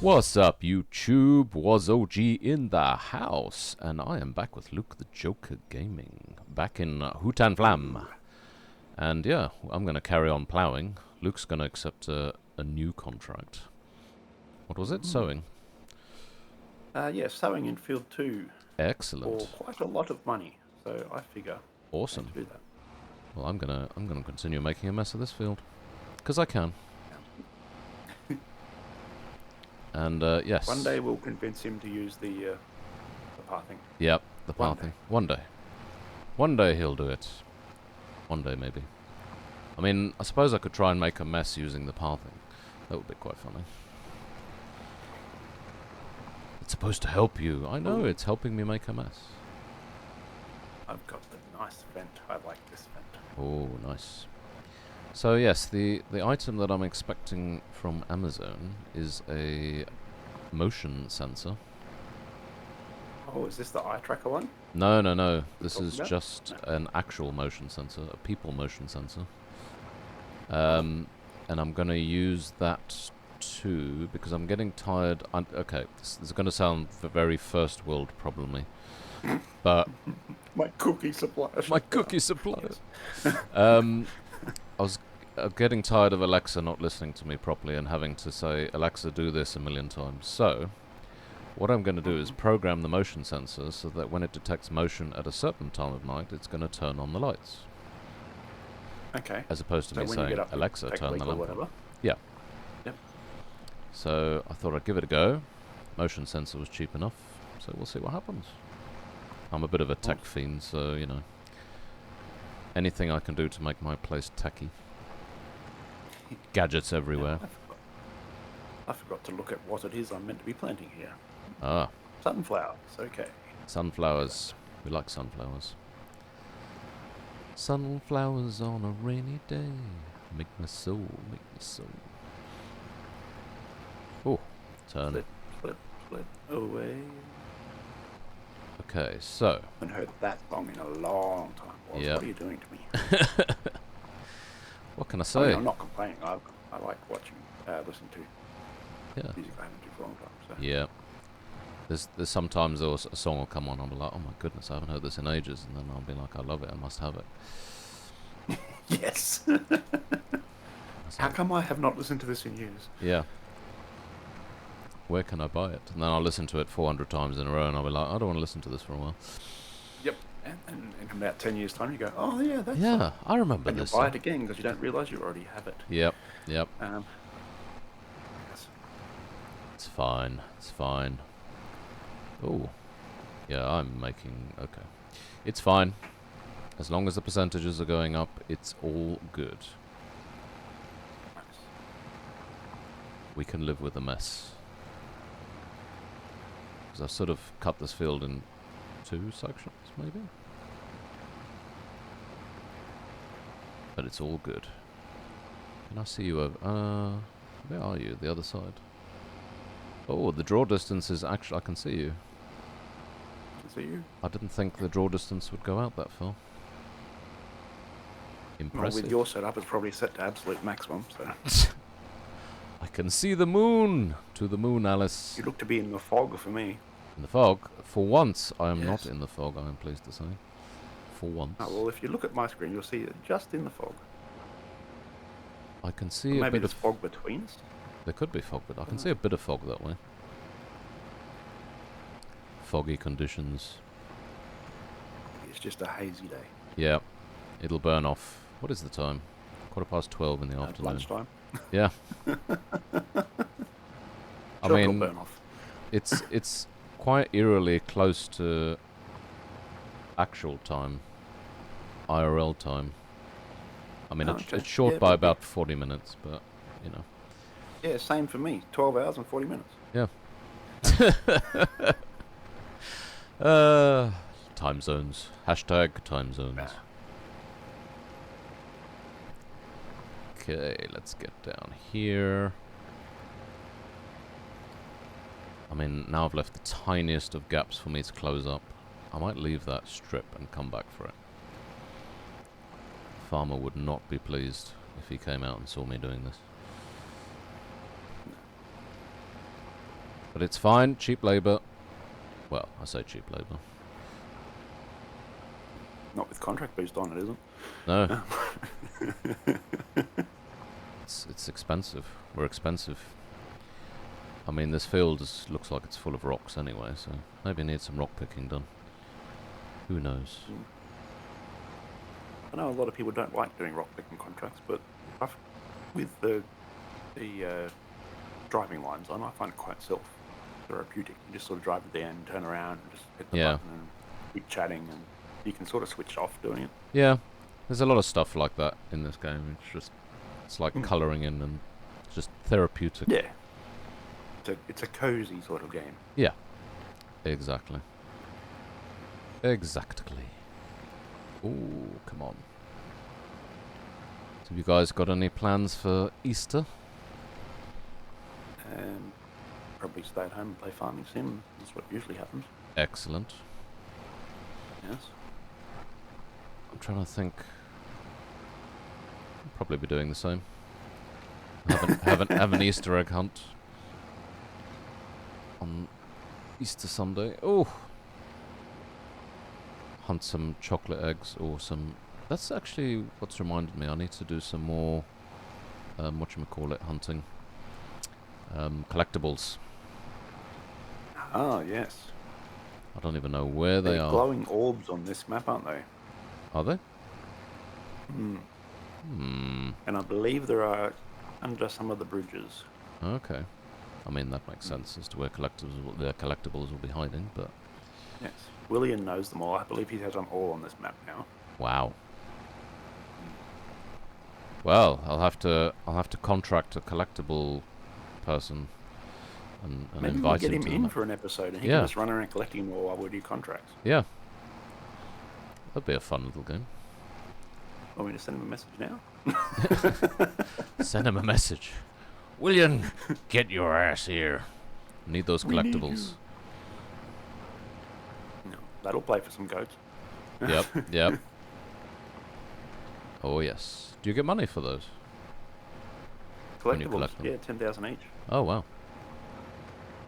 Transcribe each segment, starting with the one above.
What's up, YouTube? Was OG in the house, and I am back with Luke the Joker Gaming, back in Hutan Flam. And yeah, I'm going to carry on ploughing. Luke's going to accept a new contract. What was it? Sowing? Yeah, sowing in field 2 Excellent. for quite a lot of money. So I figure Awesome. I need to do that. Well, I'm gonna continue making a mess of this field, because I can. And yes. One day we'll convince him to use the pathing. Yep, the pathing. One day he'll do it. One day maybe. I mean, I suppose I could try and make a mess using the pathing. That would be quite funny. It's supposed to help you. I know, it's helping me make a mess. I've got the nice vent. I like this vent. Oh, nice. So yes, the item that I'm expecting from Amazon is a motion sensor. Oh, is this the eye tracker one? No. This is about? just an actual motion sensor, a people motion sensor. And I'm going to use that too, because I'm getting tired. Okay, this is going to sound very first world probably, but My cookie supply. my cookie supply. Yes. I was getting tired of Alexa not listening to me properly and having to say, Alexa, do this a million times. So, what I'm going to do is program the motion sensor so that when it detects motion at a certain time of night, it's going to turn on the lights. Okay. As opposed to So me when you saying, get up, Alexa, take a turn leak the or lamp whatever. on. Yeah. Yep. So, I thought I'd give it a go. Motion sensor was cheap enough, so we'll see what happens. I'm a bit of a tech fiend, so, you know, anything I can do to make my place techy. Gadgets everywhere. I forgot to look at what it is I'm meant to be planting here. Ah, Sunflowers. Okay. sunflowers. We like sunflowers. Sunflowers on a rainy day make me so, make me so. Oh, turn. Split away. Okay, so. I haven't heard that song in a long time. Boss. Yep. What are you doing to me? What can I I say? mean, I'm not complaining. I like watching, listen to Yeah. music I haven't done for a long time. So. Yeah. There's sometimes a song will come on, I'll be like, oh my goodness, I haven't heard this in ages, and then I'll be like, I love it, I must have it. Yes. How come I have not listened to this in years? Yeah. Where can I buy it? And then I'll listen to it 400 times in a row, and I'll be like, I don't want to listen to this for a while. Yep. And in about 10 years' time, you go, oh yeah, that's Yeah, I remember and this. you'll buy it again because you don't realise you already have it. Yep. Yes. It's fine. It's fine. Oh. Yeah, I'm making... Okay. It's fine. As long as the percentages are going up, it's all good. Nice. We can live with a mess. Because I've sort of cut this field in 2 sections, maybe? But it's all good. Can I see you over... where are you? The other side? Oh, the draw distance is actually... I can see you. See you? I didn't think the draw distance would go out that far. Well, Impressive. with your setup, it's probably set to absolute maximum. So I can see the moon! To the moon, Alice. you look to be in the fog for me. In the fog? For once, I am Yes. not in the fog, I am pleased to say. For once. Oh, well, if you look at my screen, you'll see it just in the fog. I can see Maybe a bit there's of... fog between us. There could be fog, but I can see a bit of fog that way. Foggy conditions. It's just a hazy day. Yeah. It'll burn off. What is the time? 12:15 in the At afternoon. lunchtime. Yeah. I Sure, it'll mean, burn off. it's quite eerily close to actual time, IRL time. I mean, it's short Yeah, by but- about 40 minutes, but, you know. Yeah, same for me. 12 hours and 40 minutes. Yeah. Time zones. Hashtag time zones. Okay, let's get down here. I mean, now I've left the tiniest of gaps for me to close up. I might leave that strip and come back for it. Farmer would not be pleased if he came out and saw me doing this. But it's fine, cheap labour. Well, I say cheap labour. Not with contract boost on it, isn't? No. It's expensive. We're expensive. I mean, this field looks like it's full of rocks anyway, so maybe need some rock picking done. Who knows? I know a lot of people don't like doing rock picking contracts, but with the driving lines on, I find it quite self-therapeutic. You just sort of drive it there and turn around and just hit the button and keep chatting, and you can sort of switch off doing it. Yeah, there's a lot of stuff like that in this game. It's like colouring in, and it's just therapeutic. Yeah. It's a cozy sort of game. Yeah, exactly. Exactly. Ooh, come on. So have you guys got any plans for Easter? Probably stay at home and play Farming Sim. That's what usually happens. Excellent. Yes. I'm trying to think. I'll probably be doing the same. Have an Easter egg hunt on Easter Sunday. Oh, hunt some chocolate eggs or some. That's actually what's reminded me. I need to do some more. Whatchamacallit hunting. Collectibles. Oh yes. I don't even know where they are. Glowing orbs on this map, aren't they? Are they? And I believe there are under some of the bridges. Okay. I mean, that makes sense as to where collectibles will be hiding, but... Yes. William knows them all. I believe he has them all on this map now. Wow. Well, I'll have to contract a collectible person and maybe invite we'll get him him to in for an episode, and he can just run around collecting them all while we do contracts. Yeah. That'd be a fun little game. Want me to send him a message now? Send him a message. William, get your ass here. Need those collectibles. No, that'll play for some goats. Yep. Oh yes. Do you get money for those? When you Collectibles, collect them? yeah, 10,000 each. Oh wow.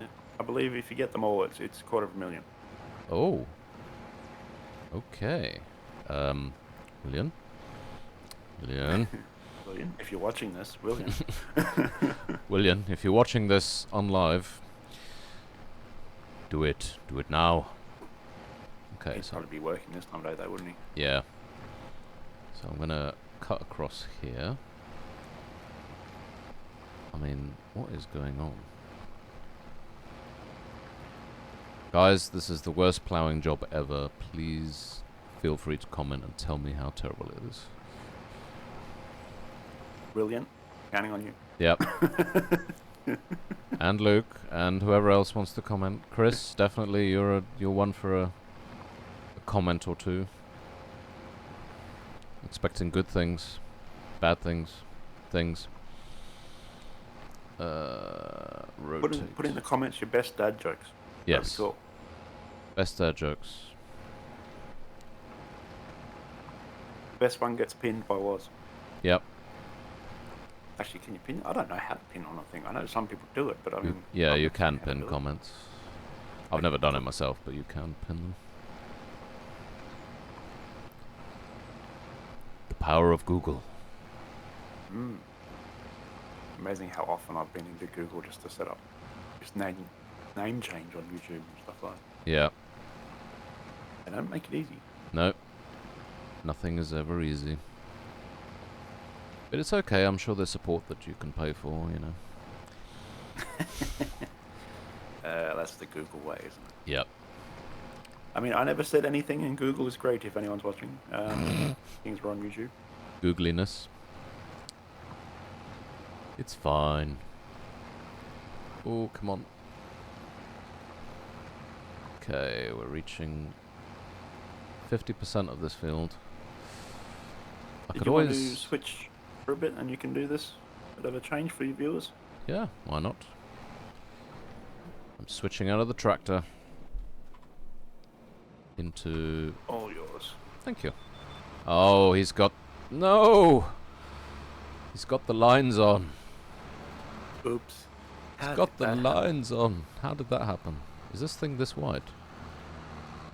Yeah. I believe if you get them all, it's $250,000. Oh. Okay. William. William, if you're watching this, William. William, if you're watching this on live, do it. Do it now. Okay. He'd probably be working this time of day though, wouldn't he? Yeah. So I'm gonna cut across here. I mean, what is going on? Guys, this is the worst ploughing job ever. Please feel free to comment and tell me how terrible it is. William, counting on you. Yep. And Luke, and whoever else wants to comment. Chris, definitely you're one for a comment or two. Expecting good things, bad things. Rotate. Put in the comments your best dad jokes. Yes. Cool. Best dad jokes. Best one gets pinned by Woz. Yep. Actually, can you pin? I don't know how to pin on a thing. I know some people do it, but I mean... Yeah, you can pin comments. I've never done it myself, but you can pin them. The power of Google. Amazing how often I've been into Google just to set up just name change on YouTube and stuff like that. Yeah. They don't make it easy. No. Nothing is ever easy. But it's okay, I'm sure there's support that you can pay for, you know. That's the Google way, isn't it? Yep. I mean, I never said anything, and Google is great if anyone's watching. Things were on YouTube. Googliness. It's fine. Oh, come on. Okay, we're reaching 50% of this field. Did you want to switch for a bit and you can do this? Bit of a change for your viewers? Yeah, why not? I'm switching out of the tractor into... All yours. Thank you. Oh, he's got... No! He's got the lines on. Oops. It's got the lines on. How did that happen? Is this thing this wide?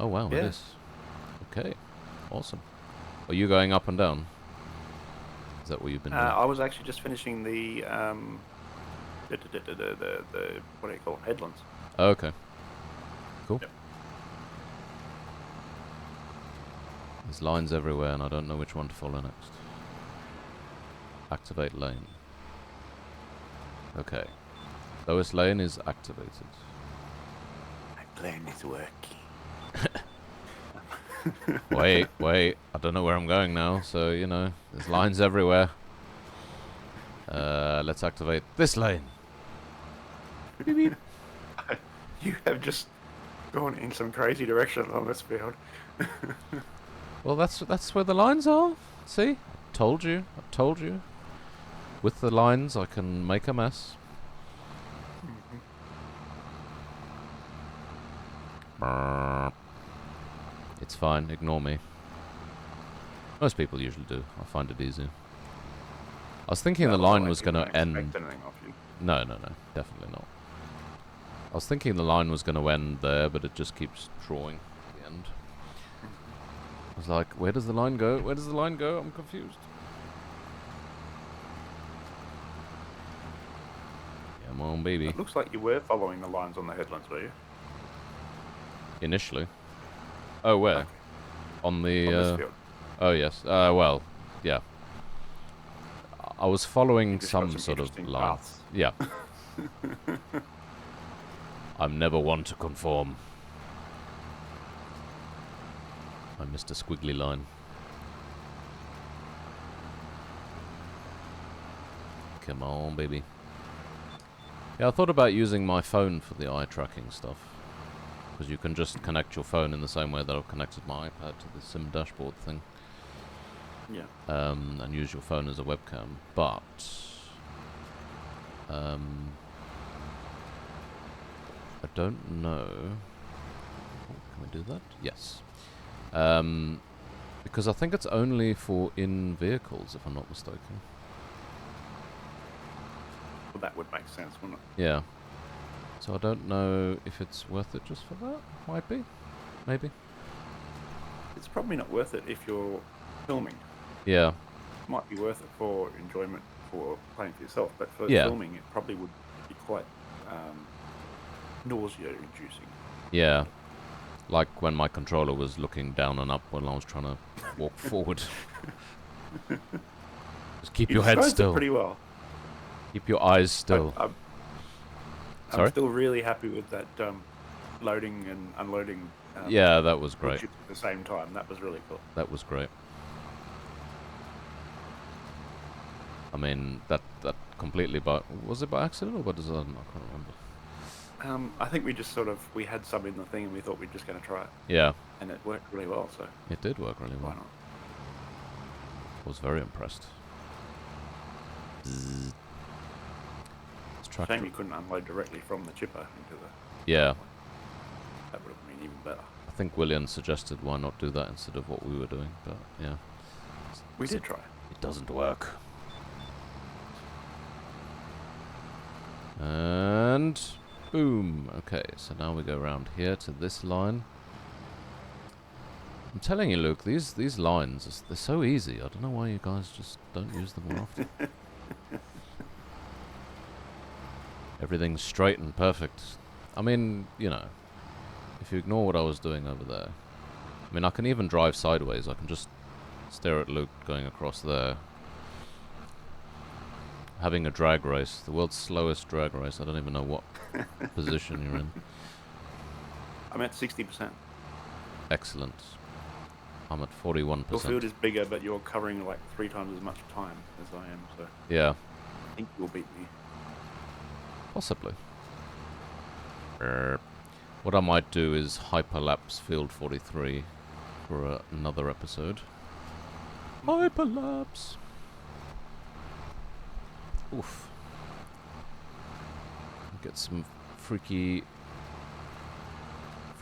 Oh wow, Yeah. it is. Okay, awesome. Are you going up and down? Is that what you've been doing? I was actually just finishing the what do you call it? Headlands. Oh, okay. Cool. Yep. There's lines everywhere and I don't know which one to follow next. Activate lane. Okay. Lowest lane is activated. My plan is working. Wait. I don't know where I'm going now, so, you know, there's lines everywhere. Let's activate this lane. Beep, beep. You have just gone in some crazy direction on this field. Well, that's where the lines are. See? I told you. With the lines, I can make a mess. It's fine. Ignore me. Most people usually do. I find it easy. I was thinking the line was going to end. No, definitely not. I was thinking the line was going to end there, but it just keeps drawing the end. I was like, where does the line go? Where does the line go? I'm confused. Come on, baby. It looks like you were following the lines on the headlands, were you? Initially. Oh, where? Okay. On the... On this field. Oh, yes. Well, yeah. I was following some sort of line. Paths. Yeah. I'm never one to conform. I missed a squiggly line. Come on, baby. Yeah, I thought about using my phone for the eye tracking stuff. Because you can just connect your phone in the same way that I've connected my iPad to the sim dashboard thing. Yeah. And use your phone as a webcam. But... I don't know... Can we do that? Yes. Because I think it's only for in vehicles, if I'm not mistaken. Well, that would make sense, wouldn't it? Yeah. So I don't know if it's worth it just for that. Might be. Maybe. It's probably not worth it if you're filming. Yeah. It might be worth it for enjoyment for playing for yourself, but for Yeah. filming it probably would be quite nausea-inducing. Yeah. Like when my controller was looking down and up when I was trying to walk forward. Just keep your head described it still. pretty well. Keep your eyes still. I'm Sorry? still really happy with that loading and unloading. Yeah, that was great. At the same time, that was really cool. That was great. I mean, that completely was it by accident or by design? I can't remember. I think we had some in the thing and we thought we're just going to try it. Yeah. And it worked really well, so It did work really well. why not? I was very impressed. Bzzz. Shame you couldn't unload directly from the chipper into the... Yeah. That would have been even better. I think William suggested why not do that instead of what we were doing, but yeah. We did try. It doesn't work. And boom. Okay, so now we go around here to this line. I'm telling you, Luke, these lines, they're so easy. I don't know why you guys just don't use them more often. Everything's straight and perfect. I mean, you know, if you ignore what I was doing over there. I mean, I can even drive sideways. I can just stare at Luke going across there. Having a drag race. The world's slowest drag race. I don't even know what position you're in. I'm at 60%. Excellent. I'm at 41%. Your field is bigger, but you're covering like 3 times as much time as I am, so Yeah. I think you'll beat me. Possibly. What I might do is hyperlapse field 43 for another episode. Hyperlapse! Oof. Get some freaky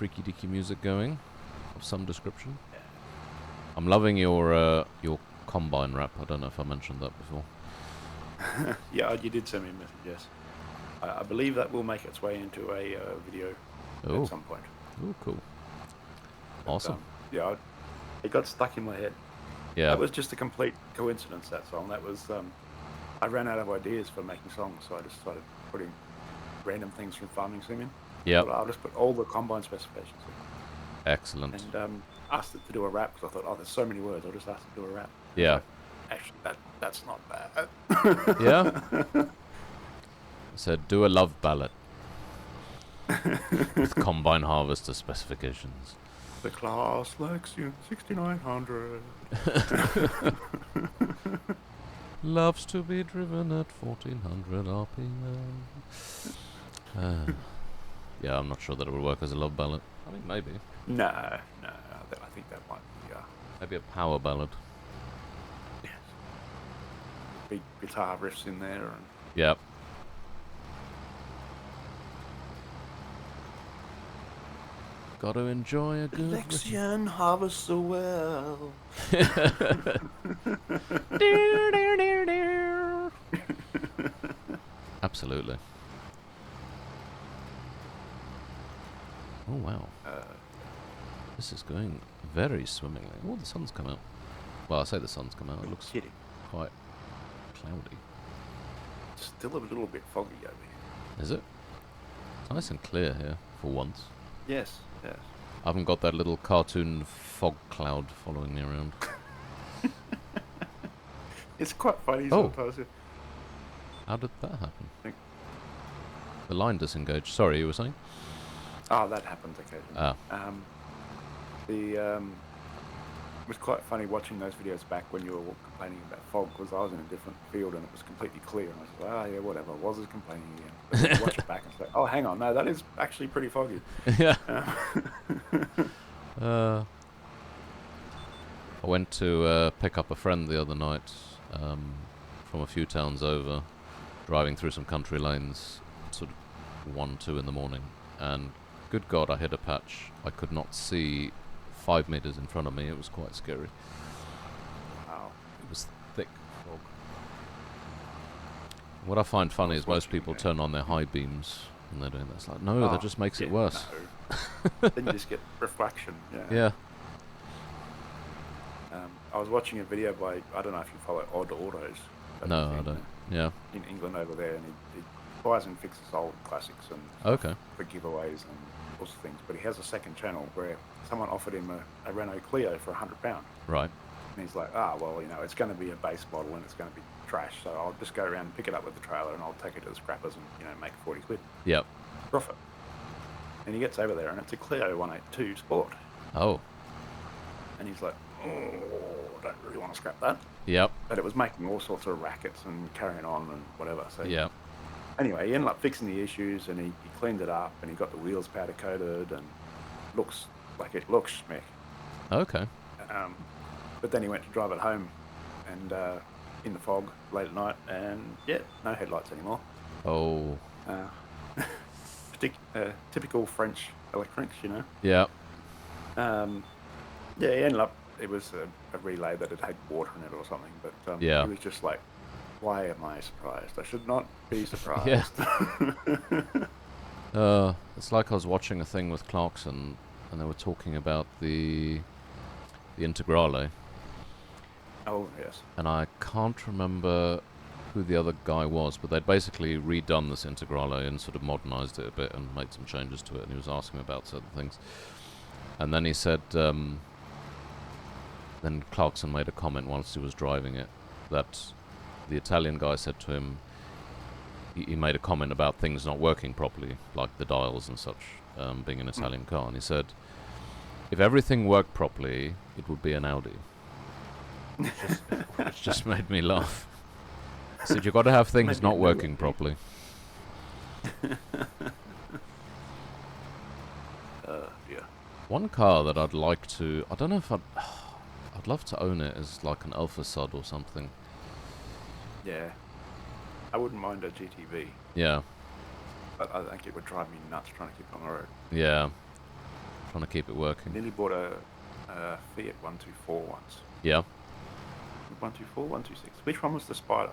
deaky music going of some description. I'm loving your combine wrap. I don't know if I mentioned that before. Yeah, you did send me a message, yes. I believe that will make its way into a video at some point. Oh, cool. Awesome. Yeah, it got stuck in my head. Yeah. That was just a complete coincidence, that song. That was, I ran out of ideas for making songs, so I just started putting random things from Farming Sim in. Yeah. I'll just put all the combine specifications in. Excellent. And asked it to do a rap, because I thought, oh, there's so many words, I'll just ask it to do a rap. Yeah. Like, actually, that's not bad. Yeah? Said, do a love ballad. With combine harvester specifications. The class Lexion 6900. Loves to be driven at 1400 RPM. Yeah, I'm not sure that it would work as a love ballad. I mean, maybe. No, I think that might be... maybe a power ballad. Yes. Big guitar riffs in there. And Yep. Got to enjoy a good... Lexion harvests so well. Absolutely. Oh, wow. This is going very swimmingly. Oh, the sun's come out. Well, I say the sun's come out. It looks quite cloudy. Still a little bit foggy over here. Is it? It's nice and clear here, for once. Yes, yes. I haven't got that little cartoon fog cloud following me around. It's quite funny sometimes. How did that happen? The line disengaged. Sorry, you were saying? Oh, that happens occasionally. It was quite funny watching those videos back when you were complaining about fog, because I was in a different field and it was completely clear, and I was like, oh yeah, whatever, I was complaining again. But then you watch it back and say, oh, hang on, no, that is actually pretty foggy. Yeah. I went to pick up a friend the other night from a few towns over, driving through some country lanes, sort of 1, 2 in the morning, and good God, I hit a patch. I could not see 5 meters in front of me. It was quite scary. Wow. It was thick fog. What I find funny is most people turn on their high beams when they're doing that. It's like, no, that just makes it worse. No. Then you just get reflection. Yeah. I was watching a video by, I don't know if you follow Odd Autos. No, I don't. Yeah. In England over there, and he buys and fixes old classics and for giveaways and all sorts of things. But he has a second channel where someone offered him a Renault Clio for £100. Right. And he's like, well, it's going to be a base model and it's going to be trash, so I'll just go around and pick it up with the trailer and I'll take it to the scrappers and, make 40 quid. Yep. Profit. And he gets over there and it's a Clio 182 Sport. Oh. And he's like, I don't really want to scrap that. Yep. But it was making all sorts of rackets and carrying on and whatever. So yep. Anyway, he ended up fixing the issues and he cleaned it up and he got the wheels powder coated and looks like it looks schmick. Okay. But then he went to drive it home and in the fog late at night and no headlights anymore. Oh. Typical French electronics, Yeah. He ended up, it was a relay that had water in it or something, but he was just like, why am I surprised? I should not be surprised. Yeah. It's like I was watching a thing with Clarkson and they were talking about the Integrale. Oh, yes. And I can't remember who the other guy was, but they'd basically redone this Integrale and sort of modernized it a bit and made some changes to it, and he was asking about certain things. And then he said, then Clarkson made a comment whilst he was driving it, that the Italian guy said to him, he made a comment about things not working properly, like the dials and such, being an Italian car, and he said, if everything worked properly, it would be an Audi. Which just made me laugh. He said, you've got to have things not working properly. Yeah. One car that I'd like to, I don't know if I'd love to own it as like an Alpha Sud or something. Yeah. I wouldn't mind a GTV. Yeah. But I think it would drive me nuts trying to keep it on the road. Yeah. Trying to keep it working. I nearly bought a Fiat 124 once. Yeah. 124, 126. Which one was the Spider?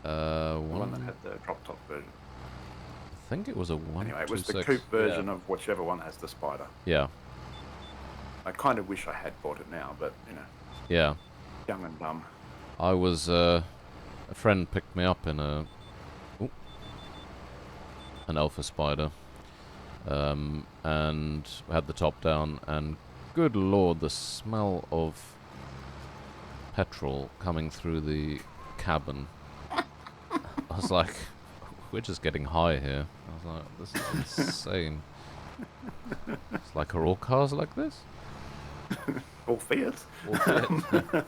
The one that had the drop top version. think it was a 126. Anyway, it was the coupe version of whichever one has the spider. Yeah. I kind of wish I had bought it now, but, Yeah. young and dumb. I was, a friend picked me up in an Alpha Spider, and had the top down, and good lord, the smell of petrol coming through the cabin. I was like, we're just getting high here. I was like, this is insane. It's like, are all cars like this? All Fiat. All Fiat.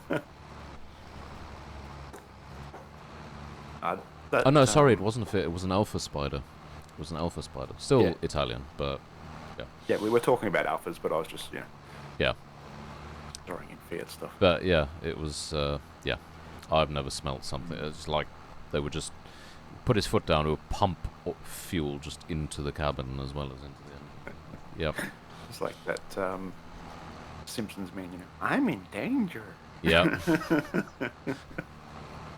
Oh no, sorry, it wasn't a Fiat. It was an Alpha Spider. It was an Alpha Spider. Still Italian, but yeah. Yeah, we were talking about Alphas, but I was just yeah, throwing in Fiat stuff. But yeah, it was I've never smelt something. It's like they would just put his foot down, it would pump fuel just into the cabin as well as into the engine. Yep. It's like that Simpsons meme, I'm in danger. Yeah.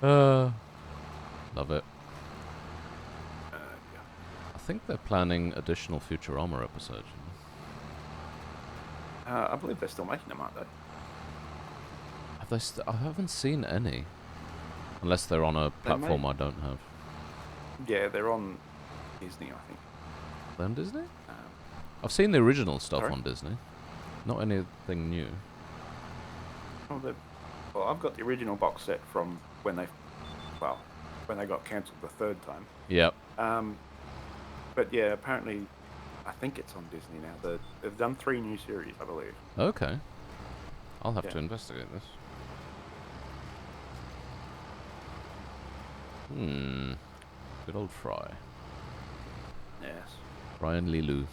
Love it. Yeah. I think they're planning additional Futurama episodes. I believe they're still making them, aren't they? Have they? I haven't seen any, unless they're on a platform I don't have. Yeah, they're on Disney, I think. They're on Disney? I've seen the original stuff sorry? on Disney. Not anything new. Well, I've got the original box set from when they got cancelled the third time. Yep. But yeah, apparently, I think it's on Disney now. They've done 3 new series, I believe. Okay. I'll have to investigate this. Good old Fry. Yes. Brian Lilu.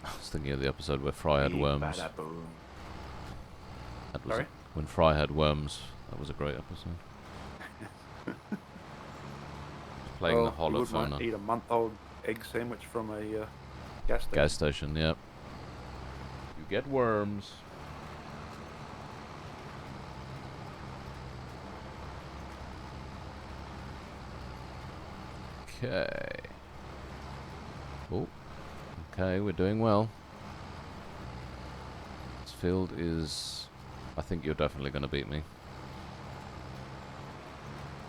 I was thinking of the episode where Fry had worms. That was Sorry? when Fry had worms. That was a great episode. Playing the holophone. Might eat a month-old egg sandwich from a gas station. Gas station, yep. You get worms. Okay. Oh. Okay, we're doing well. This field is... I think you're definitely going to beat me.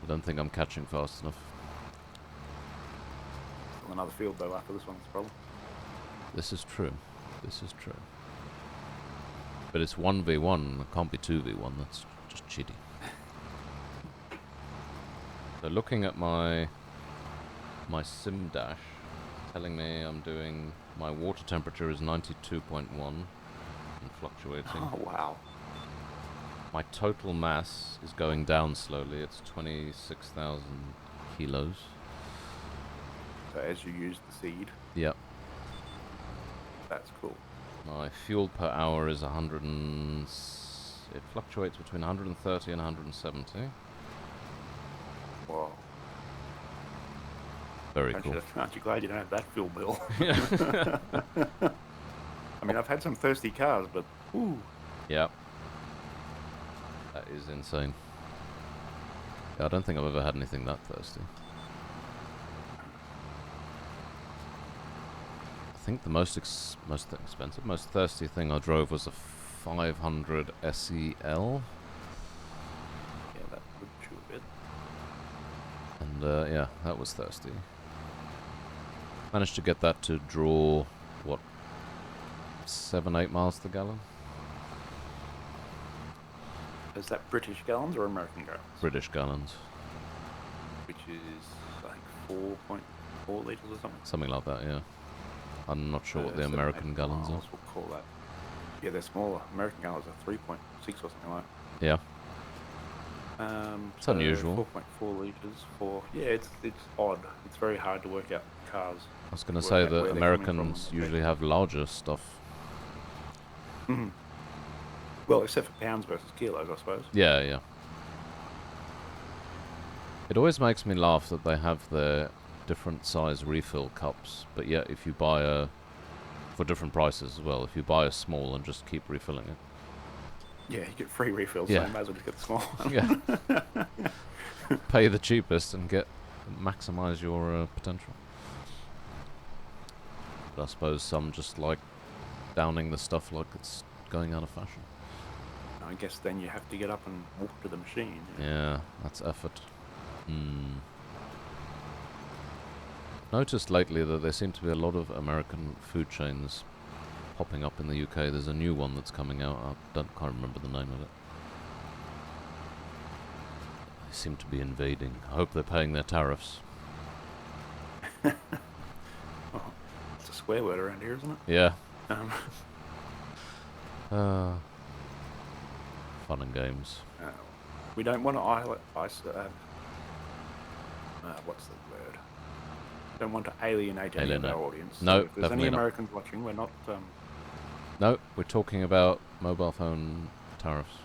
I don't think I'm catching fast enough. Another field, though, after this one's problem. This is true. This is true. But it's 1v1. It can't be 2v1. That's just cheating. So looking at my sim dash, telling me I'm doing... My water temperature is 92.1 and fluctuating. Oh, wow. My total mass is going down slowly. It's 26,000 kilos. So as you use the seed. Yep. That's cool. My fuel per hour is 100 and... It fluctuates between 130 and 170. Wow. Very cool. Aren't you glad you don't have that fuel bill? Yeah. I mean, I've had some thirsty cars, but ooh. Yep. That is insane. Yeah, I don't think I've ever had anything that thirsty. I think the most expensive, most thirsty thing I drove was a 500 SEL. Yeah, that would chew a bit. And yeah, that was thirsty. Managed to get that to draw, what, 7-8 miles to the gallon? Is that British gallons or American gallons? British gallons. Which is, I think, 4.4 litres or something? Something like that, yeah. I'm not sure what the American gallons are. We'll call that. Yeah, they're smaller. American gallons are 3.6 or something like that. Yeah. It's so unusual. 4.4 litres for... Yeah, it's odd. It's very hard to work out cars. I was going to say that Americans usually have larger stuff. Mm-hmm. Well, except for pounds versus kilos, I suppose. Yeah, yeah. It always makes me laugh that they have their different size refill cups, but yet if you buy for different prices as well, if you buy a small and just keep refilling it. Yeah, you get free refills, yeah. so you might as well just get the small one. Yeah. pay the cheapest and maximize your potential. But I suppose some just like downing the stuff like it's going out of fashion. I guess then you have to get up and walk to the machine. Yeah, that's effort. Noticed lately that there seem to be a lot of American food chains popping up in the UK. There's a new one that's coming out. Can't remember the name of it. They seem to be invading. I hope they're paying their tariffs. Oh, it's a swear word around here, isn't it? Yeah. Um, Fun and games. we don't want to what's the word? Don't want to alienate any of our audience. No, so if there's any definitely not. Americans watching, we're not. No, we're talking about mobile phone tariffs.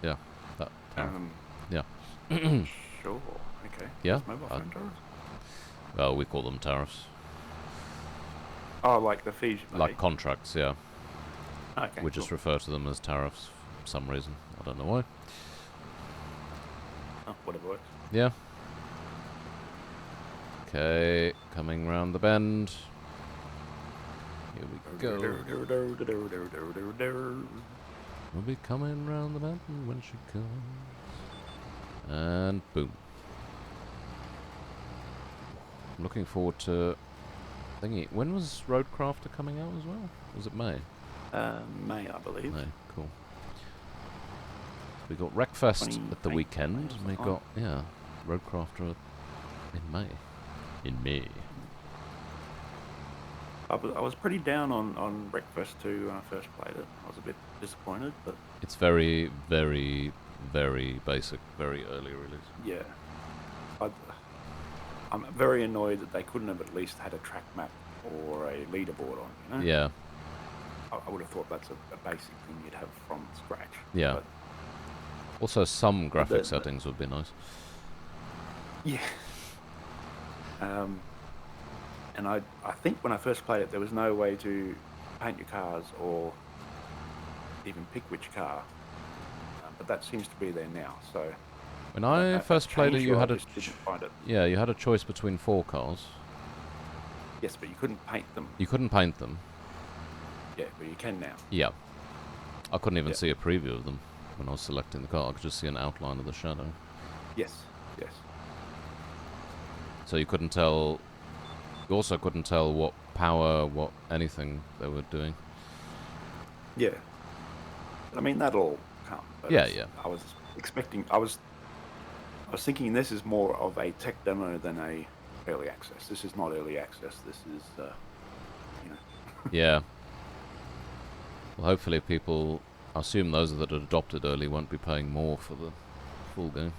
Yeah, that tariff. Yeah. Sure. Okay. Yeah. Mobile phone tariffs? Well, we call them tariffs. Oh, like the fees. Like contracts, yeah. Okay. We just refer to them as tariffs for some reason. I don't know why. Oh, whatever works. Yeah. Okay, coming round the bend. Here we go. We'll be coming round the bend when she comes. And boom. I'm looking forward to thingy. When was Roadcrafter coming out as well? Was it May? May, I believe. May, cool. We got Wreckfest at the weekend. We got, yeah, Roadcrafter in May. In May. I was pretty down on Breakfast 2 when I first played it. I was a bit disappointed, but... It's very, very, very basic, very early release. Yeah. I'm very annoyed that they couldn't have at least had a track map or a leaderboard on, you know? Yeah. I would have thought that's a basic thing you'd have from scratch. Yeah. But also, some graphic settings would be nice. Yeah. And I think when I first played it, there was no way to paint your cars or even pick which car. But that seems to be there now. So when I first played it, you had didn't find it. Yeah, you had a choice between 4 cars. Yes, but you couldn't paint them. You couldn't paint them. Yeah, but you can now. Yeah. I couldn't even see a preview of them when I was selecting the car. I could just see an outline of the shadow. Yes, yes. So you couldn't tell... You also couldn't tell what power, what anything they were doing. Yeah. I mean, that'll all come. But yeah. I was expecting... I was thinking this is more of a tech demo than a early access. This is not early access. This is, you know... Yeah. Well, hopefully people... I assume those that adopted early won't be paying more for the full game.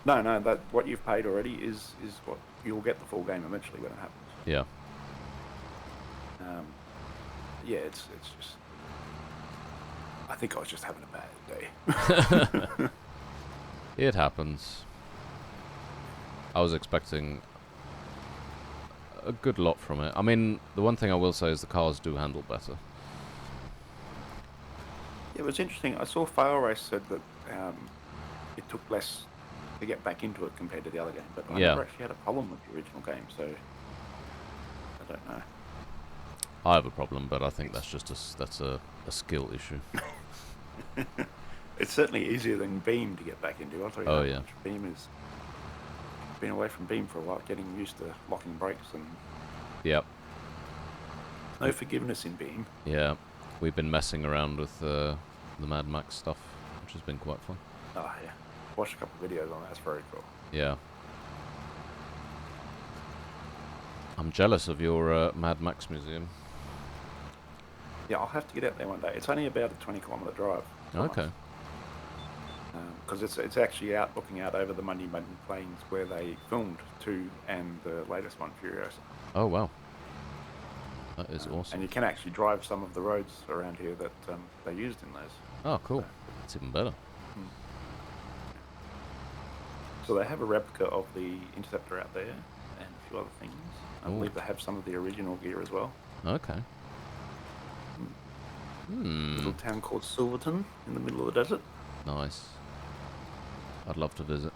No, that what you've paid already is what you'll get the full game eventually when it happens. Yeah. Yeah, it's just. I think I was just having a bad day. It happens. I was expecting a good lot from it. I mean, the one thing I will say is the cars do handle better. Yeah, it was interesting. I saw Fail Race said that it took less to get back into it compared to the other game, but I never actually had a problem with the original game, so I don't know. I have a problem, but I think that's just a skill issue. It's certainly easier than Beam to get back into. I'll tell you Oh that yeah. much. Beam is been away from Beam for a while, getting used to locking brakes and Yep. no forgiveness in Beam. Yeah, we've been messing around with the Mad Max stuff, which has been quite fun. Oh yeah, watched a couple of videos on that. That's very cool. Yeah. I'm jealous of your Mad Max museum. Yeah, I'll have to get out there one day. It's only about a 20-kilometre drive. Okay. Because it's actually out looking out over the Money Mountain Plains where they filmed 2 and the latest one, Furiosa. Oh wow. That is awesome. And you can actually drive some of the roads around here that they used in those. Oh cool. That's even better. So they have a replica of the Interceptor out there and a few other things. I believe they have some of the original gear as well. Okay. A little town called Silverton in the middle of the desert. Nice. I'd love to visit.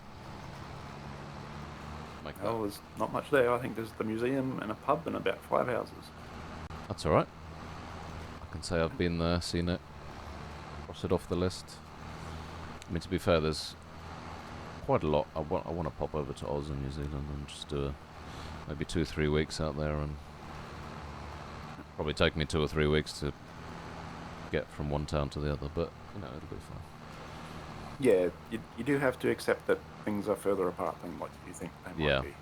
Make that. Well, there's not much there. I think there's the museum and a pub and about 5 houses. That's alright. I can say I've been there, seen it, cross it off the list. I mean, to be fair, there's quite a lot. I want to pop over to Oz and New Zealand and just do maybe 2-3 weeks out there, and probably take me 2 or 3 weeks to get from one town to the other, but you know, it'll be fine. Yeah, you do have to accept that things are further apart than what you think they might be.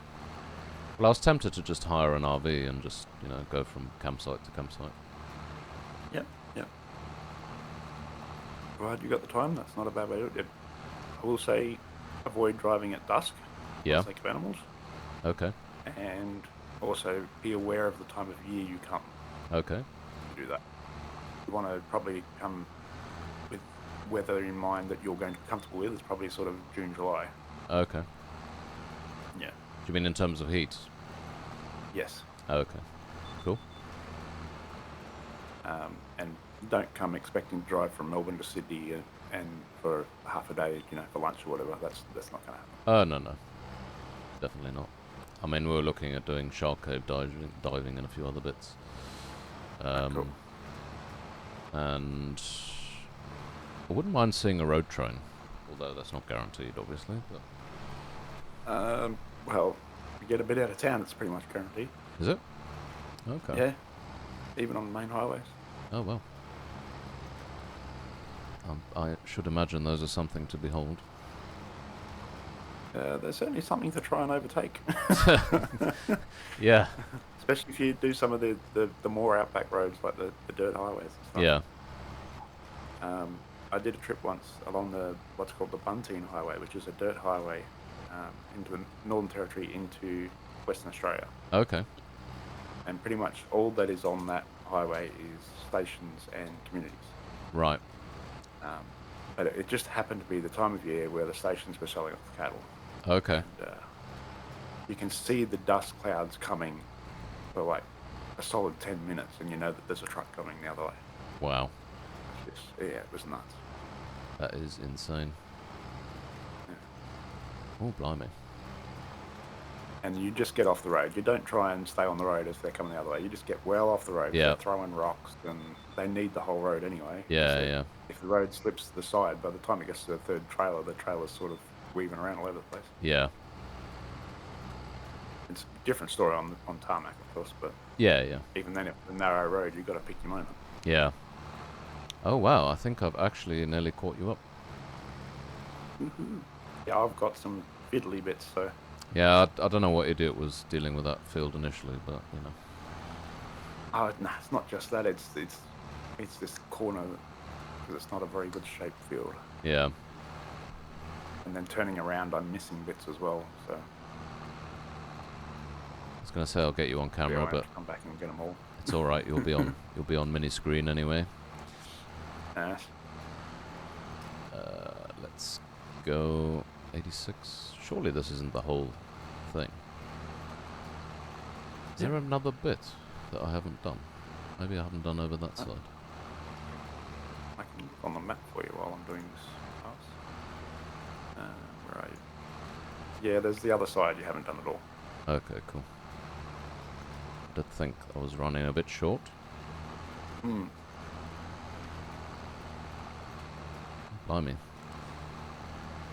Well, I was tempted to just hire an RV and just, you know, go from campsite to campsite. Yep. Right, you got the time. That's not a bad way to do it. I will say, avoid driving at dusk. For the sake of animals. Okay. And also be aware of the time of year you come. Okay. To do that. You want to probably come with weather in mind that you're going to be comfortable with. It's probably sort of June, July. Okay. Yeah. Do you mean in terms of heat? Yes. Okay. Cool. And don't come expecting to drive from Melbourne to Sydney and for half a day, you know, for lunch or whatever. That's not going to happen. No. Definitely not. I mean, we were looking at doing shark cave diving and a few other bits. Cool. And I wouldn't mind seeing a road train, although that's not guaranteed, obviously. But Well, you get a bit out of town, it's pretty much guaranteed. is it? Okay. Yeah. Even on the main highways. Oh well. I should imagine those are something to behold. There's certainly something to try and overtake. Yeah. Especially if you do some of the more outback roads, like the dirt highways and stuff. Yeah. I did a trip once along what's called the Bunteen Highway, which is a dirt highway into the Northern Territory into Western Australia. Okay. And pretty much all that is on that highway is stations and communities. Right. But it just happened to be the time of year where the stations were selling off the cattle. Okay. And, you can see the dust clouds coming for like a solid 10 minutes, and you know that there's a truck coming the other way. Wow. It was nuts. That is insane. Yeah. Oh, blimey. And you just get off the road. You don't try and stay on the road as they're coming the other way. You just get well off the road. Yeah. They're throwing rocks, and they need the whole road anyway. Yeah, So yeah. if the road slips to the side, by the time it gets to the third trailer, the trailer's sort of weaving around all over the place. Yeah. It's a different story on tarmac, of course, but Yeah. even then, if it's a narrow road, you've got to pick your moment. Yeah. Oh, wow. I think I've actually nearly caught you up. Yeah, I've got some fiddly bits, so... Yeah, I don't know what idiot was dealing with that field initially, but, you know. Oh, no, it's not just that. It's this corner, because it's not a very good shaped field. Yeah. And then turning around, I'm missing bits as well, so... I was going to say I'll get you on camera, but come back and get them all. it's all right. You'll be on mini screen anyway. Let's go 86. Surely this isn't the whole thing. Is there another bit that I haven't done? Maybe I haven't done over that side. I can look on the map for you while I'm doing this pass. Where are you? Yeah, there's the other side you haven't done at all. Okay, cool. I did think I was running a bit short. Blimey.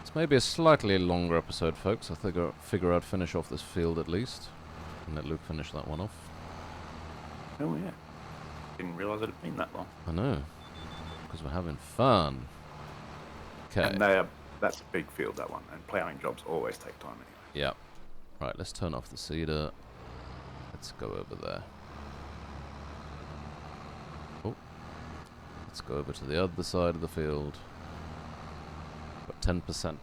It's maybe a slightly longer episode, folks. I figure I'd finish off this field at least, and let Luke finish that one off. Oh yeah. Didn't realise it'd been that long. I know, because we're having fun. Okay. And that's a big field, that one, and ploughing jobs always take time anyway. Yeah. Right, let's turn off the cedar. Let's go over there. Oh. Let's go over to the other side of the field. Got 10%.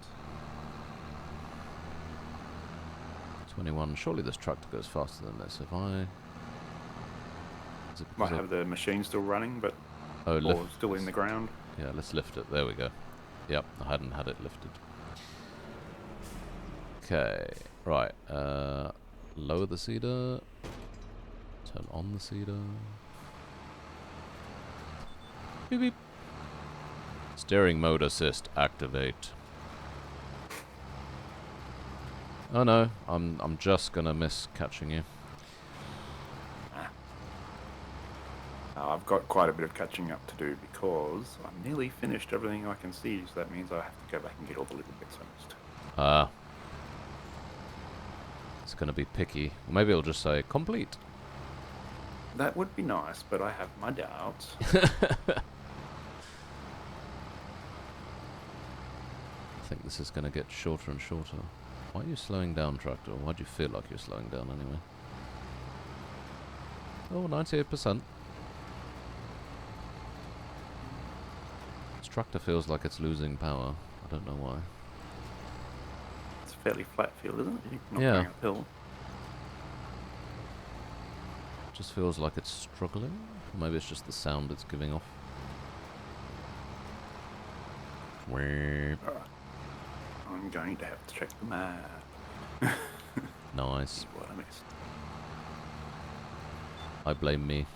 21. Surely this tractor goes faster than this. If I... Might have the machine still running, but or still in the ground. Yeah, let's lift it. There we go. Yep, I hadn't had it lifted. Okay, right. Lower the cedar. Turn on the cedar. Beep beep. Steering mode assist activate. Oh no, I'm just gonna miss catching you. I've got quite a bit of catching up to do because I've nearly finished everything I can see, so that means I have to go back and get all the little bits I missed. It's gonna be picky. Maybe it'll just say complete. That would be nice, but I have my doubts. I think this is gonna get shorter and shorter. Why are you slowing down, tractor? Why do you feel like you're slowing down anyway? Oh, 98%. This tractor feels like it's losing power. I don't know why. It's a fairly flat field, isn't it? You're not Yeah. going uphill. Just feels like it's struggling. Maybe it's just the sound it's giving off. Alright. I'm going to have to check the map. Nice. What I missed. I blame me.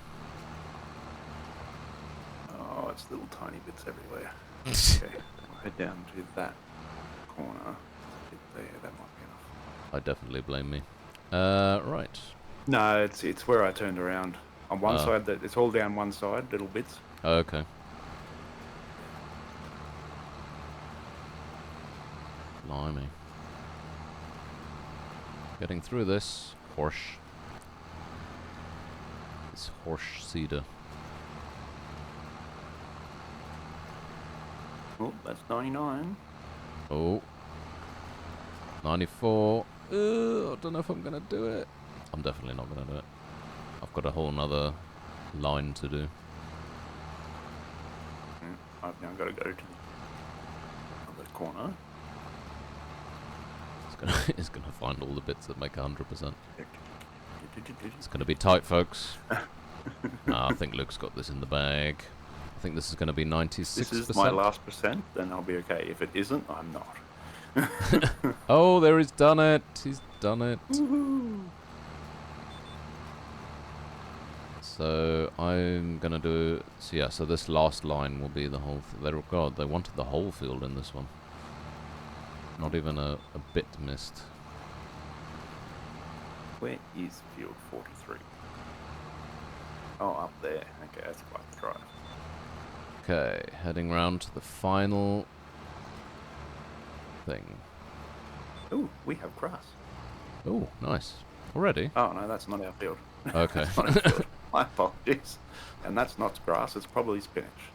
Oh, it's little tiny bits everywhere. Okay, we'll head down to that corner. A bit there, that might be enough. I definitely blame me. Right. No, it's where I turned around. On one side, that it's all down one side, little bits. Oh, okay. Blimey. Getting through this. Horse. This horse cedar. Oh, that's 99. Oh. 94. I don't know if I'm gonna do it. I'm definitely not gonna do it. I've got a whole nother line to do. I've now got to go to the other corner. It's gonna find all the bits that make 100%. It's gonna be tight, folks. I think Luke's got this in the bag. I think this is gonna be 96%. This is my last percent, then I'll be okay. If it isn't, I'm not. Oh, there he's done it. He's done it. So I'm gonna do. So yeah. So this last line will be the whole. God, they wanted the whole field in this one. Not even a bit missed. Where is field 43? Oh, up there. Okay, that's quite the drive. Okay, heading round to the final thing. Oh, we have grass. Oh, nice. Already? Oh, no, that's not our field. Okay. That's not our field. My apologies. And that's not grass, it's probably spinach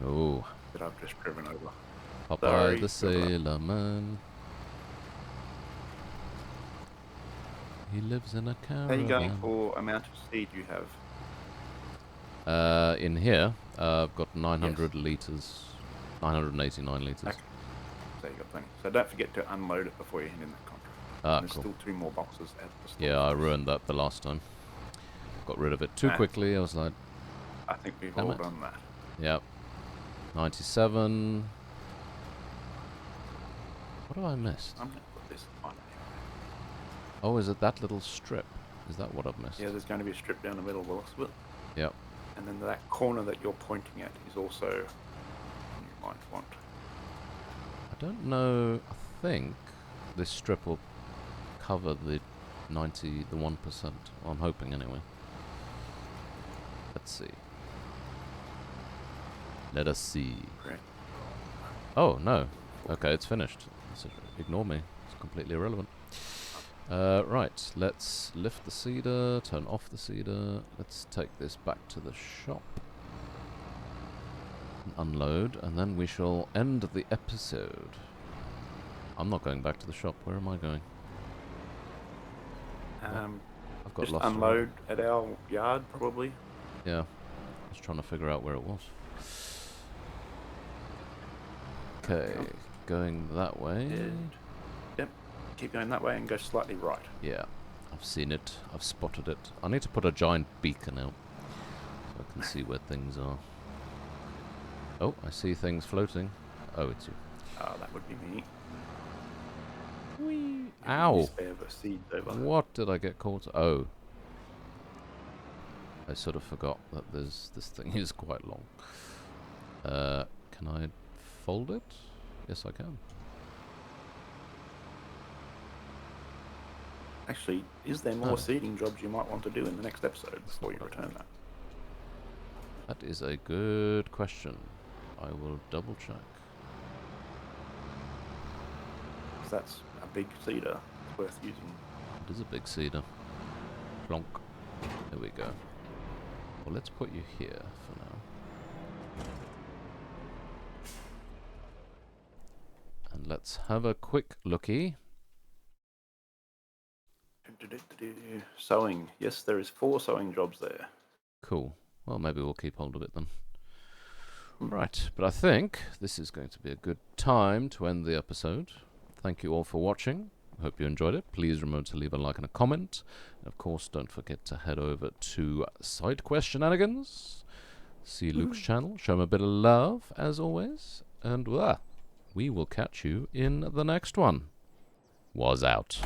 Oh, that I've just driven over. Popeye Sorry, the Sailor Man. He lives in a caravan. How are you going for amount of seed you have? In here, I've got 900 litres. 989 litres. Okay. So you got plenty. So don't forget to unload it before you hand in that contract. There's Cool. still 2 more boxes at the store. Yeah, I ruined that the last time. Got rid of it too quickly. I was like, I think we've damn all it. done that. yep. 97. What have I missed? I'm going to put this on anyway. Oh, is it that little strip? Is that what I've missed? Yeah, there's going to be a strip down the middle of the last bit. Yep. And then that corner that you're pointing at is also you might want. I don't know. I think this strip will cover the 1%. Well, I'm hoping anyway. Let's see. Let us see. Correct. Oh, no. Okay, it's finished. So ignore me. It's completely irrelevant. Right, let's lift the cedar, turn off the cedar. Let's take this back to the shop. And unload, and then we shall end the episode. I'm not going back to the shop. Where am I going? I've got Just lost. unload at our yard, probably. Yeah. I was trying to figure out where it was. Okay, going that way. And, yep. Keep going that way and go slightly right. Yeah, I've seen it. I've spotted it. I need to put a giant beacon out so I can see where things are. Oh, I see things floating. Oh, it's you. Oh, that would be me. Whee! Ow! Spare the seeds over. What did I get caught? Oh. I sort of forgot that this thing is quite long. Can I fold it? Yes, I can. Actually, is there more seeding jobs you might want to do in the next episode before you return that? That is a good question. I will double check. Because that's a big seeder. It's worth using. It is a big seeder. Plonk. There we go. Well, let's put you here for now. And let's have a quick looky. Sewing. Yes, there is 4 sewing jobs there. Cool. Well, maybe we'll keep hold of it then. Right, but I think this is going to be a good time to end the episode. Thank you all for watching. Hope you enjoyed it. Please remember to leave a like and a comment. And of course, don't forget to head over to Side Quest Shenanigans. See Luke's channel. Show him a bit of love, as always. And we will catch you in the next one. Was out.